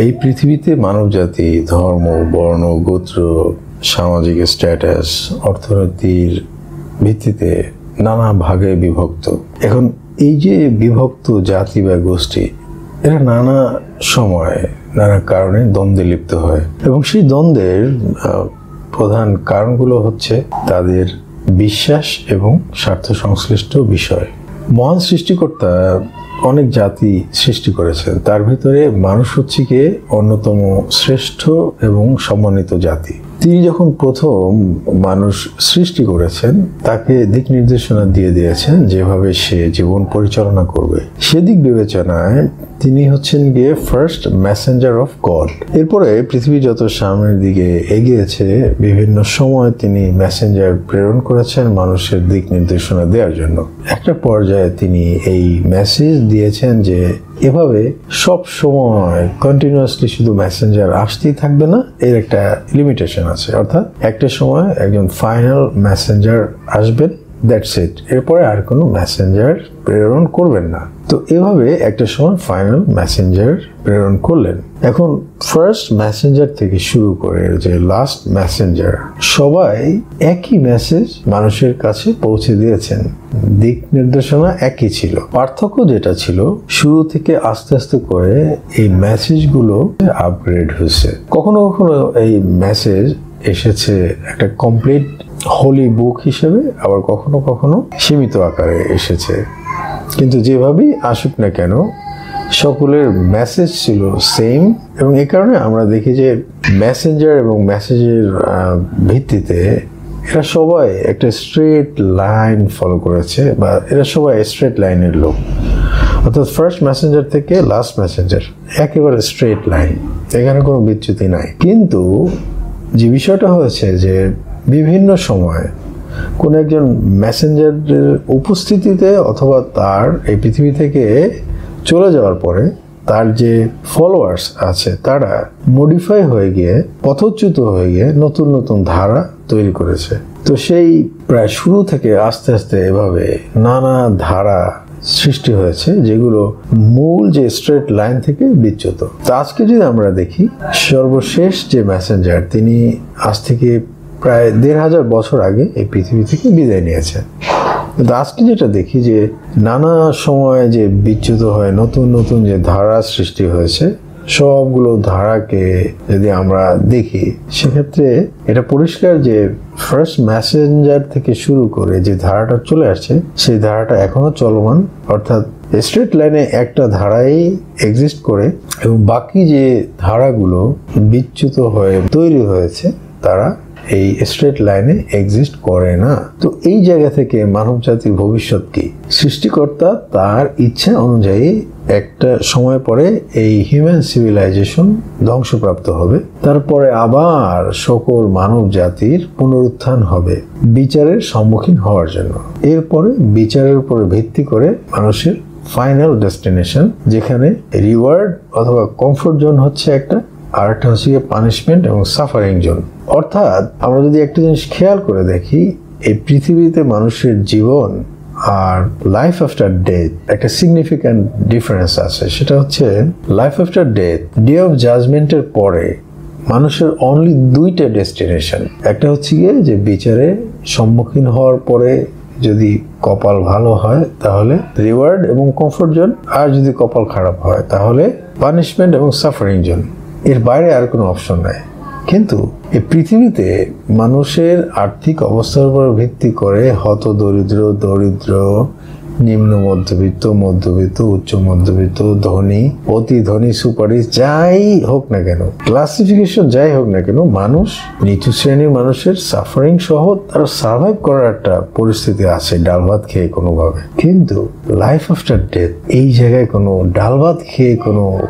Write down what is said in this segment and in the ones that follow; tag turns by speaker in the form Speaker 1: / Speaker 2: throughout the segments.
Speaker 1: এই পৃথিবীতে মানবজাতি ধর্ম, বর্ণ, গোত্র, সামাজিক স্ট্যাটাস, অর্থনীতির ভিত্তিতে নানা ভাগে বিভক্ত। এখন এই যে বিভক্ত জাতি বা গোষ্ঠী, এরা নানা সময় নানা কারণে দ্বন্দ্বে লিপ্ত হয় এবং সেই দ্বন্দ্বের প্রধান কারণগুলো হচ্ছে তাদের বিশ্বাস এবং স্বার্থ সংশ্লিষ্ট বিষয়। মহান সৃষ্টিকর্তা অনেক জাতি সৃষ্টি করেছেন, তার ভিতরে মানুষ হচ্ছে গিয়ে অন্যতম শ্রেষ্ঠ এবং সম্মানিত জাতি। তিনি যখন প্রথম মানুষ সৃষ্টি করেছেন, তাকে দিক নির্দেশনা দিয়ে দিয়েছেন যেভাবে সে জীবন পরিচালনা করবে। সেদিক বিবেচনায় তিনি হচ্ছেন গিয়ে ফার্স্ট মেসেঞ্জার অফ গড। এরপরে পৃথিবী যত সামনের দিকে এগিয়েছে, বিভিন্ন সময় তিনি মেসেঞ্জার প্রেরণ করেছেন মানুষের দিক নির্দেশনা দেওয়ার জন্য। একটা পর্যায়ে তিনি এই মেসেজ দিয়েছেন যে এভাবে সব সময় কন্টিনিউয়াসলি শুধু মেসেঞ্জার আসতেই থাকবে না, এর একটা লিমিটেশন আছে। অর্থাৎ একটা সময় একজন ফাইনাল মেসেঞ্জার আসবেন, দ্যাটস ইট, এরপরে আর কোনো মেসেঞ্জার প্রেরণ করবেন না। তো এভাবে একটা সময় ফাইনাল মেসেঞ্জার প্রেরণ করলেন। এখন ফার্স্ট মেসেঞ্জার থেকে শুরু করে যে লাস্ট মেসেঞ্জার, সবাই একই মেসেজ মানুষের কাছে পৌঁছে দিয়েছেন। দিক নির্দেশনা একই ছিল, পার্থক্য যেটা ছিল শুরু থেকে আস্তে আস্তে করে এই মেসেজগুলো আপগ্রেড হয়েছে। কখনো কখনো এই মেসেজ এসেছে একটা কমপ্লিট হোলি বুক হিসেবে, আবার কখনো কখনো সীমিত আকারে এসেছে। কিন্তু যেভাবেই আসুক না কেন, সকলের মেসেজ ছিল সেম। এবং এই কারণে আমরা দেখি যে মেসেঞ্জার এবং মেসেজের ভিত্তিতে এরা সবাই একটা স্ট্রেট লাইন ফলো করেছে, বা এরা সবাই স্ট্রেট লাইনের লোক। অর্থাৎ ফার্স্ট মেসেঞ্জার থেকে লাস্ট মেসেঞ্জার একেবারে স্ট্রেট লাইন, এখানে কোনো বিচ্যুতি নাই। কিন্তু যে বিষয়টা হয়েছে যে বিভিন্ন সময় কোন একজন মেসেঞ্জারের উপস্থিতিতে অথবা তার এই পৃথিবী থেকে চলে যাওয়ার পরে তার যে ফলোয়ার্স আছে তারা মডিফাই হয়ে গিয়ে, পথচ্যুত হয়ে গিয়ে নতুন নতুন ধারা তৈরি করেছে। তো সেই প্রায় শুরু থেকে আস্তে আস্তে এভাবে নানা ধারা সৃষ্টি হয়েছে, যেগুলো মূল যে স্ট্রেট লাইন থেকে বিচ্যুত। তো আজকে যদি আমরা দেখি, সর্বশেষ যে মেসেঞ্জার, তিনি আজ থেকে প্রায় ১৫০০ বছর আগে এই পৃথিবী থেকে বিদায় নিয়েছেন। কিন্তু আজকে যেটা দেখি যে নানা সময় যে বিচ্যুত হয় নতুন নতুন যে ধারা সৃষ্টি হয়েছে, সবগুলো ধারাকে যদি আমরা দেখি, সেক্ষেত্রে এটা পরিষ্কার যে ফার্স্ট মেসেঞ্জার থেকে শুরু করে যে ধারাটা চলে আসছে, সেই ধারাটা এখনো চলমান। অর্থাৎ স্ট্রেট লাইনে একটা ধারাই এক্সিস্ট করে এবং বাকি যে ধারাগুলো বিচ্যুত হয়ে তৈরি হয়েছে, তারা এই স্ট্রেট লাইনে এক্সিস্ট করে না। তো এই জায়গা থেকে মানব জাতির ভবিষ্যৎ কি? সৃষ্টিকর্তা তার ইচ্ছা অনুযায়ী একটা সময় পরে এই হিউম্যান সিভিলাইজেশন ধ্বংসপ্রাপ্ত হবে, তারপরে আবার সকল মানব জাতির পুনরুত্থান হবে বিচারের সম্মুখীন হওয়ার জন্য। এরপরে বিচারের উপরে ভিত্তি করে মানুষের ফাইনাল ডেস্টিনেশন, যেখানে রিওয়ার্ড অথবা কমফোর্ট জোন হচ্ছে একটা, আর একটা হচ্ছে পানিশমেন্ট এবং সাফারিং জোন। অর্থাৎ আমরা যদি একটা জিনিস খেয়াল করে দেখি, এই পৃথিবীতে মানুষের জীবন আর লাইফ আফটার ডেথ একটা সিগনিফিক্যান্ট ডিফারেন্স আছে। সেটা হচ্ছে life after death, day of জাজমেন্টের পরে মানুষের অনলি দুইটা ডেস্টিনেশন। একটা হচ্ছে গিয়ে যে বিচারে সম্মুখীন হওয়ার পরে যদি কপাল ভালো হয় তাহলে রিওয়ার্ড এবং কমফোর্ট জোন, আর যদি কপাল খারাপ হয় তাহলে পানিশমেন্ট এবং সাফারিং জোন। এর বাইরে আর কোনো অপশন নাই। কিন্তু এই পৃথিবীতে মানুষের আর্থিক অবস্থার উপর ভিত্তি করে হতদরিদ্র, দরিদ্র, নিম্ন মধ্যবিত্ত, মধ্যবিত্ত, উচ্চ মধ্যবিত্ত, ধনী, অতি ধনী, সুপারিশ, যাই হোক না কেন, ক্লাসিফিকেশন যাই হোক না কেন, মানুষ, নিচু শ্রেণীর মানুষের সাফারিং সহ তারা সার্ভাইভ করার একটা পরিস্থিতি আছে ডাল ভাত খেয়ে কোনোভাবে। কিন্তু লাইফ আফটার ডেথ, এই জায়গায় কোনো ডাল ভাত খেয়ে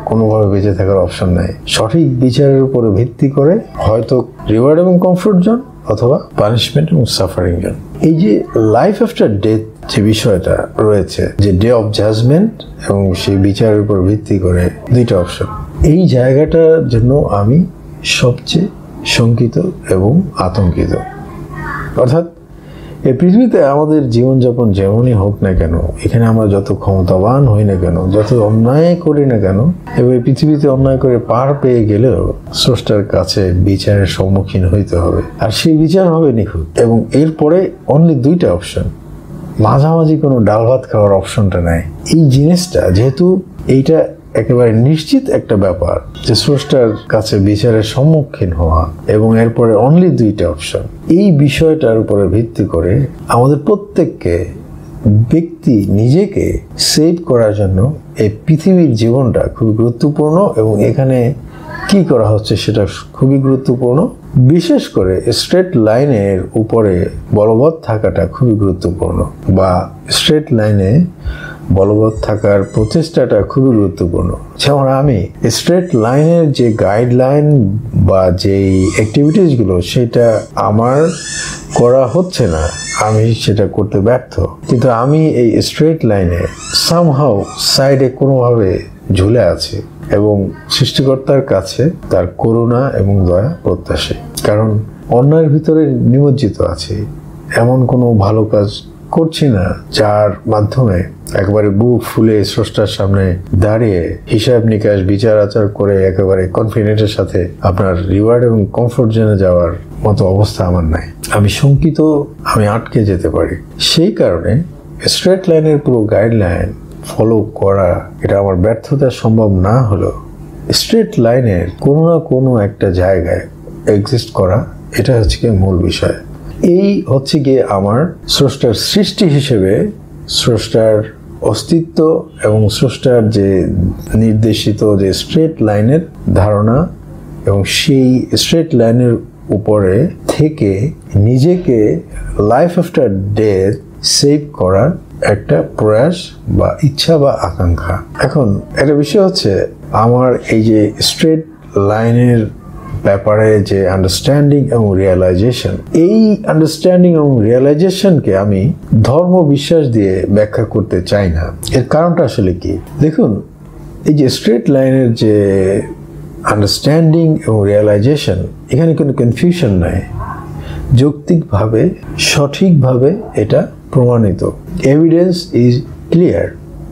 Speaker 1: কোনোভাবে বেঁচে থাকার অপশন নাই। সঠিক বিচারের উপরে ভিত্তি করে হয়তো রিওয়ার্ড এবং কমফোর্ট জোন অথবা পানিশমেন্ট এবং সাফারিং জোন। এই যে লাইফ আফটার ডেথ যে বিষয়টা রয়েছে, যে ডে অফ জাজমেন্ট এবং সেই বিচারের উপর ভিত্তি করে দুইটা অপশন, এই জায়গাটার জন্য আমি সবচেয়ে শঙ্কিত এবং আতঙ্কিত। অর্থাৎ এই পৃথিবীতে আমাদের জীবনযাপন যেমনই হোক না কেন, এখানে আমরা যত ক্ষমতাবান হই না কেন, যত অন্যায় করি না কেন, এবং এই পৃথিবীতে অন্যায় করে পার পেয়ে গেলেও স্রষ্টার কাছে বিচারের সম্মুখীন হইতে হবে। আর সেই বিচার হবে নিখুঁত। এবং এরপরে অনলি দুইটা অপশন, মাঝামাঝি কোনো ডাল ভাত খাওয়ার অপশনটা নাই। এই জিনিসটা যেহেতু এইটা একেবারে নিশ্চিত একটা ব্যাপার যে স্রষ্টার কাছে বিচারের সম্মুখীন হওয়া, এবং এরপরে অনলি দুইটা অপশন, এই বিষয়টার উপরে ভিত্তি করে আমাদের প্রত্যেককে ব্যক্তি নিজেকে সেভ করার জন্য এই পৃথিবীর জীবনটা খুবই গুরুত্বপূর্ণ, এবং এখানে কি করা হচ্ছে সেটা খুবই গুরুত্বপূর্ণ। বিশেষ করে স্ট্রেট লাইনের উপরে বলবৎ থাকাটা খুবই গুরুত্বপূর্ণ, বা স্ট্রেট লাইনে বলবৎ থাকার প্রচেষ্টাটা খুবই গুরুত্বপূর্ণ। যেমন আমি স্ট্রেট লাইনের যে গাইডলাইন বা যেই অ্যাক্টিভিটিসগুলো সেটা আমার করা হচ্ছে না, আমি সেটা করতে ব্যর্থ, কিন্তু আমি এই স্ট্রেট লাইনে সামহাও সাইডে কোনোভাবে ঝুলে আছি এবং সৃষ্টিকর্তার কাছে তার করুণা এবং দয়া প্রত্যাশী। কারণ অন্যায়ের ভিতরে নিমজ্জিত আছি, এমন কোনো ভালো কাজ করছি না যার মাধ্যমে একেবারে বুক ফুলে স্রষ্টার সামনে দাঁড়িয়ে হিসাব নিকাশ বিচার আচার করে একেবারে কনফিডেন্টের সাথে আপনার রিওয়ার্ড এবং কমফোর্ট জোনে যাওয়ার মতো অবস্থা আমার নাই। আমি শঙ্কিত, আমি আটকে যেতে পারি। সেই কারণে স্ট্রেট লাইনের পুরো গাইডলাইন ফলো করা এটা আমার ব্যর্থতা সম্ভব না হলো স্ট্রেট লাইনের কোনো না কোনো একটা জায়গায় এক্সিস্ট করা, এটা হচ্ছে গিয়ে মূল বিষয়। এই হচ্ছে গিয়ে আমার স্রষ্টার সৃষ্টি হিসেবে স্রষ্টার অস্তিত্ব এবং স্রষ্টার যে নির্দেশিত যে স্ট্রেট লাইনের ধারণা, এবং সেই স্ট্রেট লাইনের উপরে থেকে নিজেকে লাইফ আফটার ডেথ সেভ করার একটা প্রয়াস বা ইচ্ছা বা আকাঙ্ক্ষা। এখন একটা বিষয় হচ্ছে আমার এই যে স্ট্রেট লাইনের ব্যাপারে যে আন্ডারস্ট্যান্ডিং এবং রিয়েলাইজেশন, এই আন্ডারস্ট্যান্ডিং এবং রিয়েলাইজেশনকে আমি ধর্ম বিশ্বাস দিয়ে ব্যাখ্যা করতে চাই না। এর কারণটা আসলে কি? দেখুন, এই যে স্ট্রেট লাইনের যে আন্ডারস্ট্যান্ডিং এবং রিয়েলাইজেশন, এখানে কোনো কনফিউশন নাই, যৌক্তিকভাবে সঠিকভাবে এটা প্রমাণিত, এভিডেন্স ইজ ক্লিয়ার,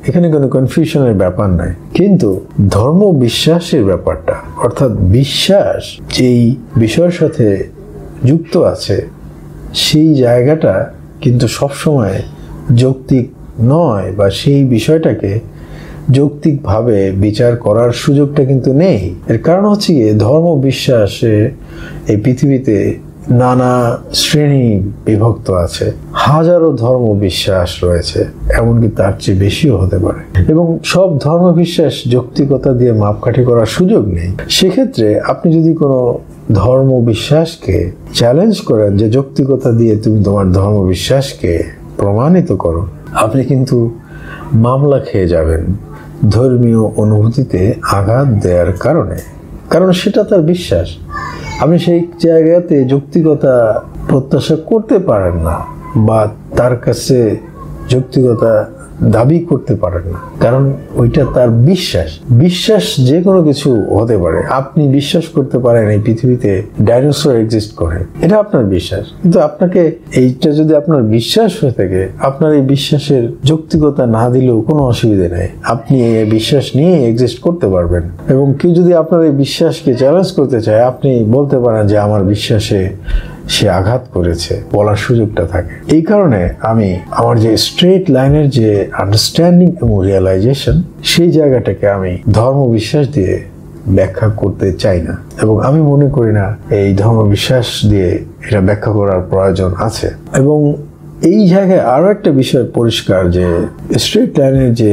Speaker 1: এখানে কোনো কনফিউশনের ব্যাপার নাই। কিন্তু ধর্ম বিশ্বাসের ব্যাপারটা, অর্থাৎ বিশ্বাস যেই বিষয়ের সাথে যুক্ত আছে, সেই জায়গাটা কিন্তু সবসময় যৌক্তিক নয়, বা সেই বিষয়টাকে যৌক্তিকভাবে বিচার করার সুযোগটা কিন্তু নেই। এর কারণ হচ্ছে গিয়ে ধর্ম বিশ্বাসে এই পৃথিবীতে নানা শ্রেণী বিভক্ত আছে, হাজারো ধর্ম বিশ্বাস রয়েছে, এমনকি তার চেয়ে বেশিও হতে পারে, এবং সব ধর্ম বিশ্বাস যৌক্তিকতা দিয়ে মাপকাঠি করার সুযোগ নেই। সেক্ষেত্রে আপনি যদি কোনো ধর্ম বিশ্বাসকে চ্যালেঞ্জ করেন যে যৌক্তিকতা দিয়ে তুমি তোমার ধর্ম বিশ্বাসকে প্রমাণিত করো, আপনি কিন্তু মামলা খেয়ে যাবেন ধর্মীয় অনুভূতিতে আঘাত দেওয়ার কারণে, কারণ সেটা তার বিশ্বাস। আপনি সেই জায়গাতে যৌক্তিকতা প্রত্যাশা করতে পারেন না, বা তার কাছে যৌক্তিকতা দাবি করতে পারেন না, কারণ ওইটা তার বিশ্বাস। বিশ্বাস যে কোনো কিছু হতে পারে। আপনি বিশ্বাস করতে পারেন এই পৃথিবীতে ডাইনোসর এক্সিস্ট করে, এটা আপনার বিশ্বাস, কিন্তু আপনাকে এইটা যদি আপনার বিশ্বাস হয়ে থাকে, আপনার এই বিশ্বাসের যৌক্তিকতা না দিলেও কোনো অসুবিধা নেই, আপনি এই বিশ্বাস নিয়ে এক্সিস্ট করতে পারবেন। এবং কেউ যদি আপনার এই বিশ্বাসকে চ্যালেঞ্জ করতে চায়, আপনি বলতে পারেন যে আমার বিশ্বাসে সে আঘাত করেছে, বলার সুযোগটা থাকে। এই কারণে আমি আমার যে স্ট্রেট লাইনের যে আন্ডারস্ট্যান্ডিং এবং রিয়েলাইজেশন, সেই জায়গাটাকে আমি ধর্ম বিশ্বাস দিয়ে ব্যাখ্যা করতে চাই না, এবং আমি মনে করি না এই ধর্ম বিশ্বাস দিয়ে এটা ব্যাখ্যা করার প্রয়োজন আছে। এবং এই জায়গায় আরো একটা বিষয় পরিষ্কার যে স্ট্রেট লাইনের যে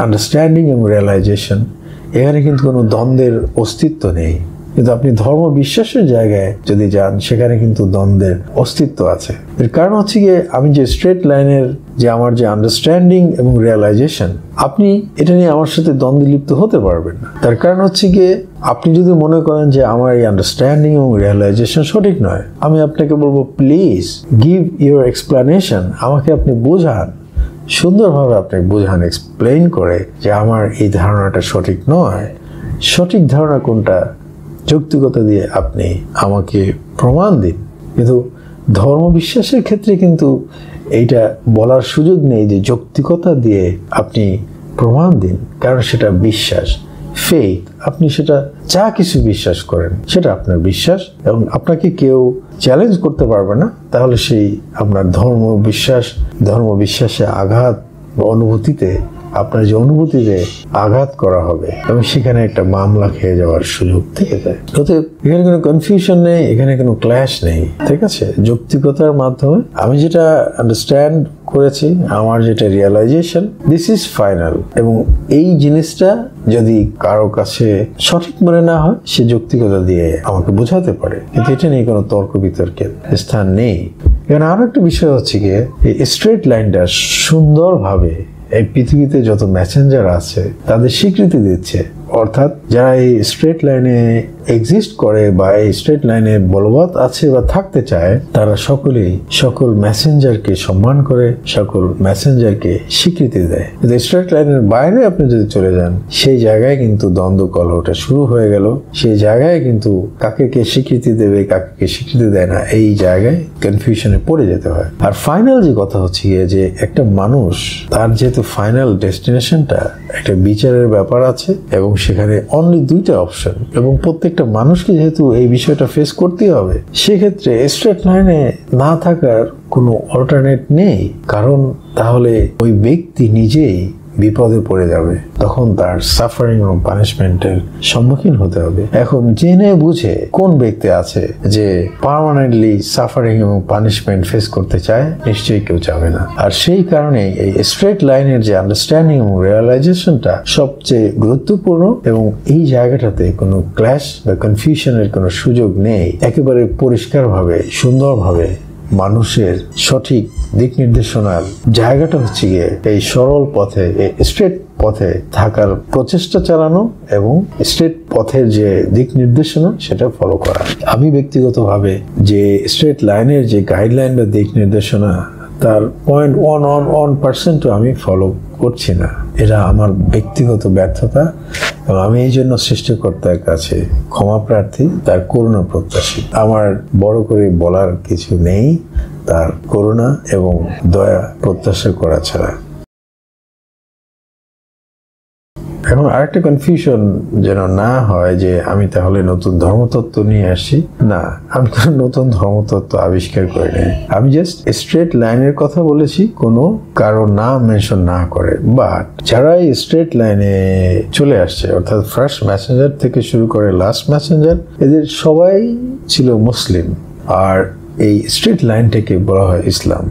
Speaker 1: আন্ডারস্ট্যান্ডিং এবং রিয়েলাইজেশন, এখানে কিন্তু কোনো দ্বন্দ্বের অস্তিত্ব নেই। কিন্তু আপনি ধর্ম বিশ্বাসের জায়গায় যদি যান, সেখানে কিন্তু দ্বন্দ্বের অস্তিত্ব আছে। এর কারণ হচ্ছে গিয়ে আমি যে স্ট্রেট লাইনের যে আমার যে আন্ডারস্ট্যান্ডিং এবং রিয়েলাইজেশন, আপনি এটা নিয়ে আমার সাথে দ্বন্দ্বে লিপ্ত হতে পারবেন না। তার কারণ হচ্ছে গিয়ে আপনি যদি মনে করেন যে আমার এই আন্ডারস্ট্যান্ডিং এবং রিয়েলাইজেশন সঠিক নয়, আমি আপনাকে বলবো প্লিজ গিভ ইউর এক্সপ্লানেশন, আমাকে আপনি বোঝান, সুন্দরভাবে আপনি বোঝান, এক্সপ্লেইন করে যে আমার এই ধারণাটা সঠিক নয়, সঠিক ধারণা কোনটা, যৌক্তিকতা দিয়ে আপনি আমাকে প্রমাণ দিন। কিন্তু ধর্মবিশ্বাসের ক্ষেত্রে কিন্তু এইটা বলার সুযোগ নেই যে যৌক্তিকতা দিয়ে আপনি প্রমাণ দিন, কারণ সেটা বিশ্বাস, ফেথ। আপনি সেটা যা কিছু বিশ্বাস করেন সেটা আপনার বিশ্বাস, এবং আপনাকে কেউ চ্যালেঞ্জ করতে পারবে না। তাহলে সেই আপনার ধর্মবিশ্বাসে আঘাত বা অনুভূতিতে, আপনার যে অনুভূতিতে আঘাত করা হবে, এবং সেখানে একটা মামলা খেয়ে যাওয়ার সুযোগ থেকে যায়। অতএব এখানে কোনো কনফিউশন নেই, এখানে কোনো ক্ল্যাশ নেই, ঠিক আছে? যৌক্তিকতার মাধ্যমে আমি যেটা আন্ডারস্ট্যান্ড করেছি, আমার যেটা রিয়েলাইজেশন, দিস ইজ ফাইনাল। এবং এই জিনিসটা যদি কারো কাছে সঠিক মনে না হয়, সে যৌক্তিকতা দিয়ে আমাকে বোঝাতে পারে, কিন্তু এটা নিয়ে কোনো তর্ক বিতর্কের স্থান নেই। এখানে আরো একটা বিষয় হচ্ছে গিয়ে, এই স্ট্রেট লাইনটা সুন্দরভাবে এই পৃথিবীতে যত মেসেঞ্জার আছে তাদের স্বীকৃতি দিচ্ছে। অর্থাৎ যারা এই স্ট্রেট লাইনে এক্সিস্ট করে বা এই স্ট্রেট লাইনে বলবৎ আছে বা থাকতে চায়, তারা সকলেই সকল মেসেঞ্জারকে সম্মান করে, সকল মেসেঞ্জারকে স্বীকৃতি দেয়। কিন্তু স্ট্রেট লাইনের বাইরে আপনি যদি চলে যান, সেই জায়গায় কিন্তু দ্বন্দ্ব কলহটা শুরু হয়ে গেল। সেই জায়গায় কিন্তু কাকে কে স্বীকৃতি দেবে, কাকে কে স্বীকৃতি দেয় না, এই জায়গায় কনফিউশনে পড়ে যেতে হয়। আর ফাইনাল যে কথা হচ্ছে গিয়ে, যে একটা মানুষ তার যেহেতু ফাইনাল ডেস্টিনেশনটা একটা বিচারের ব্যাপার আছে, এবং সেখানে অনলি দুইটা অপশন, এবং প্রত্যেকটা মানুষকে যেহেতু এই বিষয়টা ফেস করতেই হবে, সেক্ষেত্রে স্ট্রেট লাইনে না থাকার কোনো অল্টারনেট নেই। কারণ তাহলে ওই ব্যক্তি নিজেই বিপদে পড়ে যাবে, তখন তার সাফারিং এবং পানিশমেন্টের সম্মুখীন হতে হবে। এখন জেনে বুঝে কোন ব্যক্তি আছে যে পার্মানেন্টলি সাফারিং এবং পানিশমেন্ট ফেস করতে চায়? নিশ্চয়ই কেউ চাবে না। আর সেই কারণে এই স্ট্রেট লাইনের যে আন্ডারস্ট্যান্ডিং এবং রিয়েলাইজেশনটা সবচেয়ে গুরুত্বপূর্ণ, এবং এই জায়গাটাতে কোনো ক্ল্যাশ বা কনফিউশনের কোনো সুযোগ নেই। একেবারে পরিষ্কারভাবে, সুন্দরভাবে মানুষের সঠিক দিক নির্দেশনার জায়গাটা হচ্ছে গিয়ে এই সরল পথে, স্ট্রেট পথে থাকার প্রচেষ্টা চালানো, এবং স্ট্রেট পথের যে দিক নির্দেশনা সেটা ফলো করা। আমি ব্যক্তিগতভাবে যে স্ট্রেট লাইনের যে গাইডলাইন বা দিক নির্দেশনা, তার 0.1% আমি ফলো করছি না। এটা আমার ব্যক্তিগত ব্যর্থতা, এবং আমি এই জন্য সৃষ্টিকর্তার কাছে ক্ষমা প্রার্থী, তার করুণা প্রত্যাশী। আমার বড় করে বলার কিছু নেই, তার করুণা এবং দয়া প্রত্যাশা করা ছাড়া। এখন আরেকটা কনফিউশন যেন না হয় যে আমি তাহলে নতুন ধর্মতত্ত্ব নিয়ে আসছি। না, আমি কোনো নতুন ধর্মতত্ত্ব আবিষ্কার করি নাই। আমি জাস্ট স্ট্রেট লাইনের কথা বলেছি, কোনো কারো নাম মেনশন না করে। বাট যারা এই স্ট্রেট লাইনে চলে আসছে, অর্থাৎ ফার্স্ট মেসেঞ্জার থেকে শুরু করে লাস্ট মেসেঞ্জার, এদের সবাই ছিল মুসলিম। আর এই স্ট্রেট লাইনটাকে বলা হয় ইসলাম।